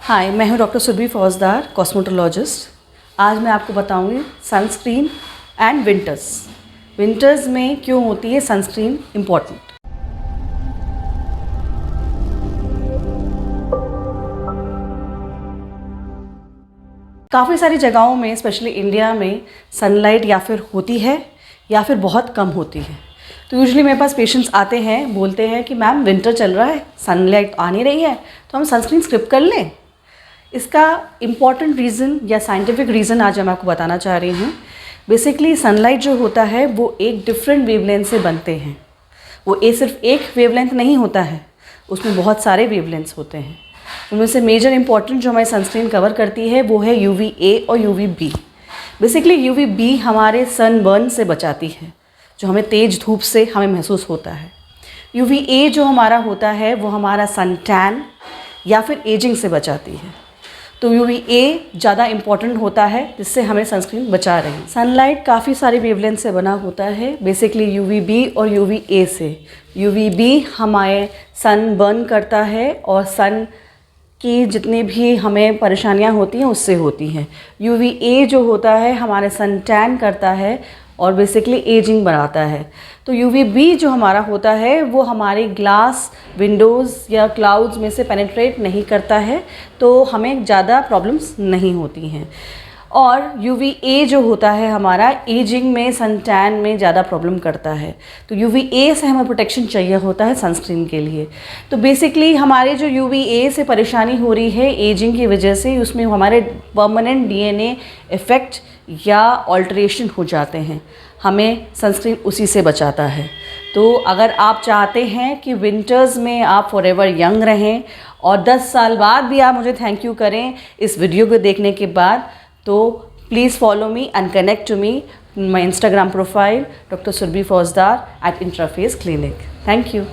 हाय, मैं हूँ डॉक्टर सुरभि फौजदार, कॉस्मेटोलॉजिस्ट। आज मैं आपको बताऊँगी सनस्क्रीन एंड विंटर्स में क्यों होती है सनस्क्रीन इम्पॉर्टेंट। काफ़ी सारी जगहों में स्पेशली इंडिया में सनलाइट या फिर होती है या फिर बहुत कम होती है। तो यूजुअली मेरे पास पेशेंट्स आते हैं, बोलते हैं कि मैम विंटर चल रहा है, सनलाइट आ नहीं रही है, तो हम सनस्क्रीन स्किप कर लें। इसका इम्पॉर्टेंट रीज़न या साइंटिफिक रीज़न आज मैं आपको बताना चाह रही हूँ। बेसिकली सनलाइट जो होता है वो एक डिफरेंट वेवलेंथ से बनते हैं। वो सिर्फ एक वेवलेंथ नहीं होता है, उसमें बहुत सारे वेवलेंथ्स होते हैं। उनमें से मेजर इंपॉर्टेंट जो हमारी सनस्क्रीन कवर करती है वो है UVA और UVB। बेसिकली UVB हमारे सनबर्न से बचाती है, जो हमें तेज़ धूप से हमें महसूस होता है। UVA जो हमारा होता है वो हमारा सन टैन या फिर एजिंग से बचाती है। तो UVA ज़्यादा इम्पॉर्टेंट होता है, जिससे हमें सनस्क्रीन बचा रहे हैं। सनलाइट काफ़ी सारी वेवलेंथ से बना होता है, बेसिकली UVB और UVA से। UVB हमारे सन बर्न करता है और सन की जितनी भी हमें परेशानियां होती हैं उससे होती हैं। UVA जो होता है हमारे सन टैन करता है और बेसिकली एजिंग बनाता है। तो UVB जो हमारा होता है वो हमारी ग्लास, विंडोज़ या क्लाउड्स में से पेनिट्रेट नहीं करता है, तो हमें ज़्यादा प्रॉब्लम्स नहीं होती हैं। और UVA जो होता है हमारा एजिंग में, सन टैन में ज़्यादा प्रॉब्लम करता है। तो UVA से हमें प्रोटेक्शन चाहिए होता है सनस्क्रीन के लिए। तो बेसिकली हमारे जो UVA से परेशानी हो रही है एजिंग की वजह से, उसमें हमारे परमानेंट DNA इफ़ेक्ट या ऑल्ट्रेशन हो जाते हैं। हमें सनस्क्रीन उसी से बचाता है। तो अगर आप चाहते हैं कि विंटर्स में आप फॉरएवर यंग रहें और 10 साल बाद भी आप मुझे थैंक यू करें इस वीडियो को देखने के बाद, तो please follow me and connect to me my Instagram profile doctor Surabhi Faujdar @ इंट्राफेस clinic. Thank you.